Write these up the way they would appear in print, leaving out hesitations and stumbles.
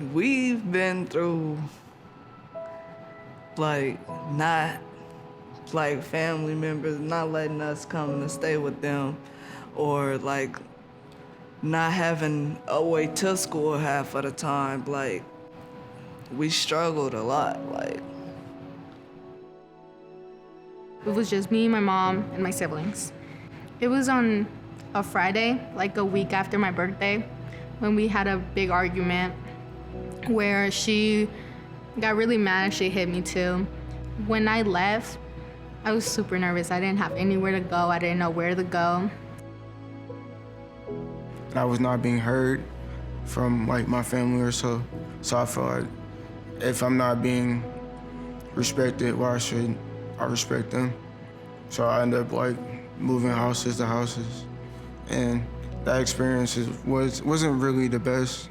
We've been through, like, not, like, family members not letting us come and stay with them, or, like, not having a way to school half of the time. Like, we struggled a lot, like. It was just me, my mom, and my siblings. It was on a Friday, like a week after my birthday, when we had a big argument where she got really mad and she hit me too. When I left, I was super nervous. I didn't have anywhere to go. I didn't know where to go. I was not being heard from like my family or so. So I felt like if I'm not being respected, why should I respect them? So I ended up like moving houses to houses. And that experience wasn't really the best.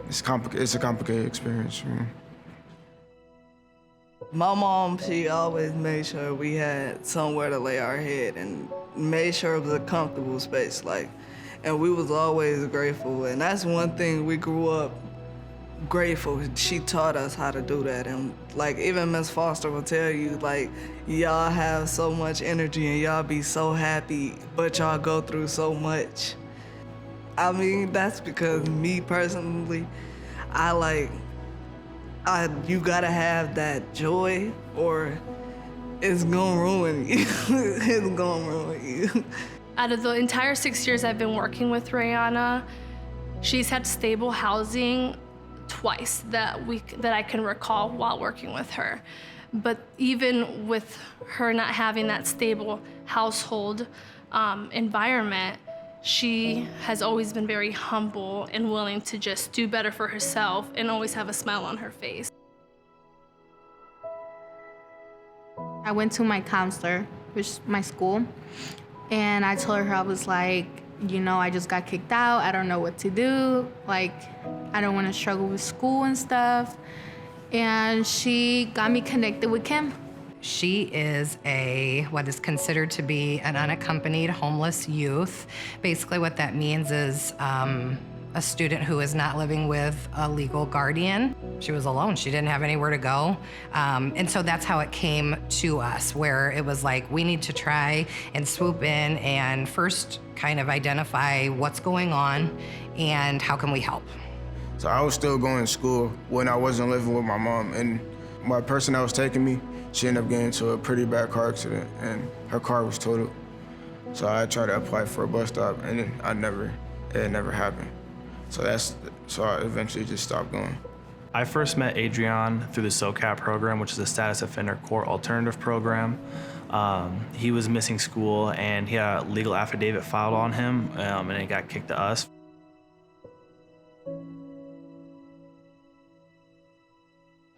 It's a complicated experience for me. My mom, she always made sure we had somewhere to lay our head and made sure it was a comfortable space, like, and we was always grateful. And that's one thing we grew up grateful. She taught us how to do that. And like, even Miss Foster will tell you, like, y'all have so much energy and y'all be so happy, but y'all go through so much. I mean, that's because me personally, you gotta have that joy or it's gonna ruin you. It's gonna ruin you. Out of the entire 6 years I've been working with Rihanna, she's had stable housing twice that I can recall while working with her. But even with her not having that stable household environment, she has always been very humble and willing to just do better for herself and always have a smile on her face. I went to my counselor, which is my school, and I told her, I was like, you know, I just got kicked out. I don't know what to do. Like, I don't want to struggle with school and stuff. And she got me connected with Kim. She is what is considered to be an unaccompanied homeless youth. Basically what that means is a student who is not living with a legal guardian. She was alone, she didn't have anywhere to go. And so that's how it came to us, where it was like, we need to try and swoop in and first kind of identify what's going on and how can we help. So I was still going to school when I wasn't living with my mom, and my person that was taking me, she ended up getting into a pretty bad car accident and her car was totaled. So I tried to apply for a bus stop and it never happened. So I eventually just stopped going. I first met Adrian through the SOCAP program, which is a Status Offender Court Alternative Program. He was missing school and he had a legal affidavit filed on him and it got kicked to us.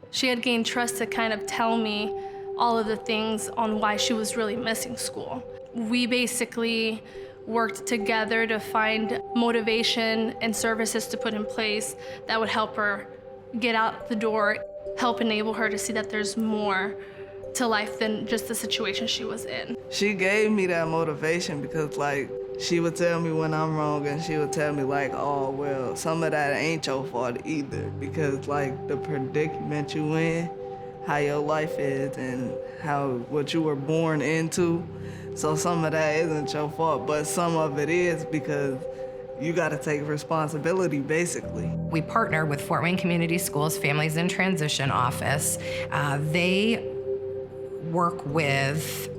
She had gained trust to kind of tell me all of the things on why she was really missing school. We basically worked together to find motivation and services to put in place that would help her get out the door, help enable her to see that there's more to life than just the situation she was in. She gave me that motivation because, like, she would tell me when I'm wrong and she would tell me, like, oh, well, some of that ain't your fault either, because, like, the predicament you in, how your life is and what you were born into, so some of that isn't your fault, but some of it is because you got to take responsibility, basically. We partner with Fort Wayne Community Schools Families in Transition Office. They work with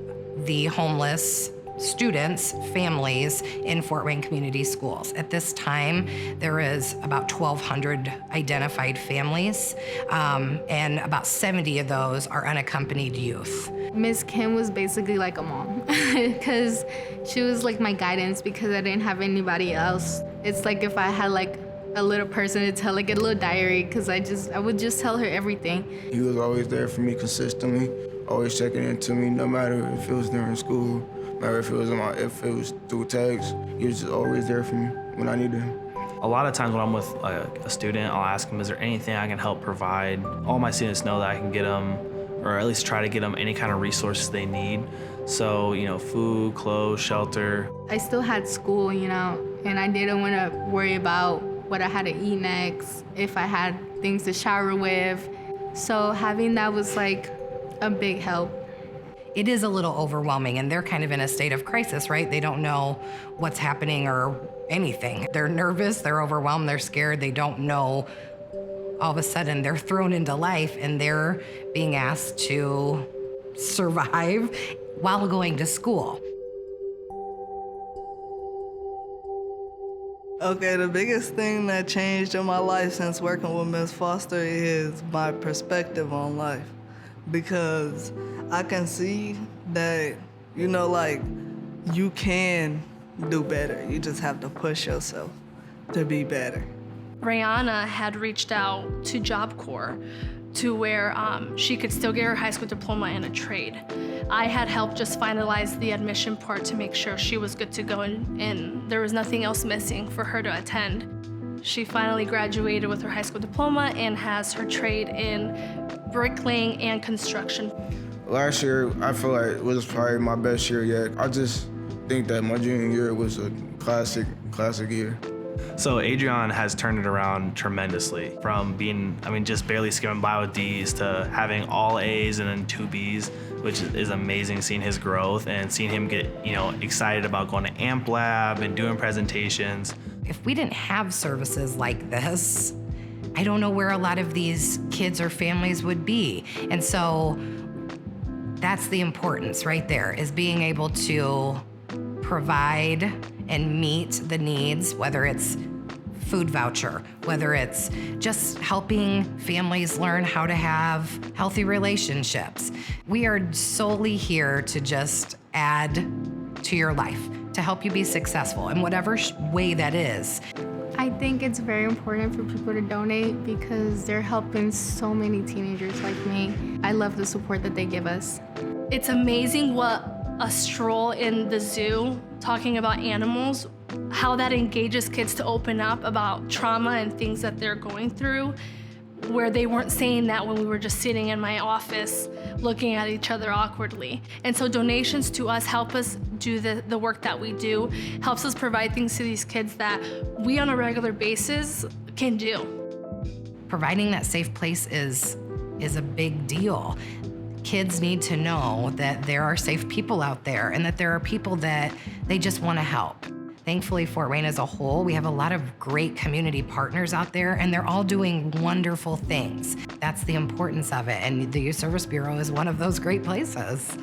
the homeless students, families in Fort Wayne Community Schools. At this time, there is about 1,200 identified families, and about 70 of those are unaccompanied youth. Miss Kim was basically like a mom because she was like my guidance because I didn't have anybody else. It's like if I had like a little person to tell, like a little diary, because I would just tell her everything. He was always there for me consistently, always checking in to me, no matter if it was during school, no matter if it was through text. He was just always there for me when I needed him. A lot of times when I'm with a student, I'll ask them, is there anything I can help provide? All my students know that I can get them, or at least try to get them any kind of resources they need. So, you know, food, clothes, shelter. I still had school, you know, and I didn't want to worry about what I had to eat next, if I had things to shower with. So having that was like a big help. It is a little overwhelming, and they're kind of in a state of crisis, right? They don't know what's happening or anything. They're nervous, they're overwhelmed, they're scared, they don't know. All of a sudden, they're thrown into life, and they're being asked to survive while going to school. Okay, the biggest thing that changed in my life since working with Ms. Foster is my perspective on life. Because I can see that, like, you can do better. You just have to push yourself to be better. Rihanna had reached out to Job Corps to where she could still get her high school diploma and a trade. I had helped just finalize the admission part to make sure she was good to go, and there was nothing else missing for her to attend. She finally graduated with her high school diploma and has her trade in bricklaying and construction. Last year, I feel like it was probably my best year yet. I just think that my junior year was a classic year. So Adrian has turned it around tremendously from being, just barely skimming by with D's to having all A's and then 2 B's, which is amazing seeing his growth and seeing him get, excited about going to AMP Lab and doing presentations. If we didn't have services like this, I don't know where a lot of these kids or families would be. And so that's the importance right there, is being able to provide and meet the needs, whether it's food voucher, whether it's just helping families learn how to have healthy relationships. We are solely here to just add to your life, to help you be successful in whatever way that is. I think it's very important for people to donate because they're helping so many teenagers like me. I love the support that they give us. It's amazing what a stroll in the zoo talking about animals, how that engages kids to open up about trauma and things that they're going through, where they weren't saying that when we were just sitting in my office looking at each other awkwardly. And so donations to us help us do the work that we do, helps us provide things to these kids that we on a regular basis can do. Providing that safe place is a big deal. Kids need to know that there are safe people out there and that there are people that they just want to help. Thankfully, Fort Wayne as a whole, we have a lot of great community partners out there, and they're all doing wonderful things. That's the importance of it, and the Youth Service Bureau is one of those great places.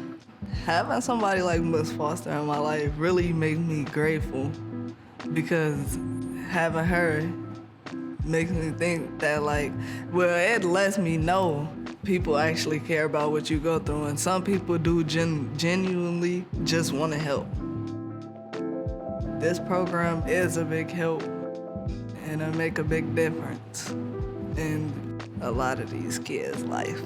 Having somebody like Ms. Foster in my life really makes me grateful, because having her makes me think that, it lets me know people actually care about what you go through, and some people do genuinely just want to help. This program is a big help, and it'll make a big difference in a lot of these kids' life.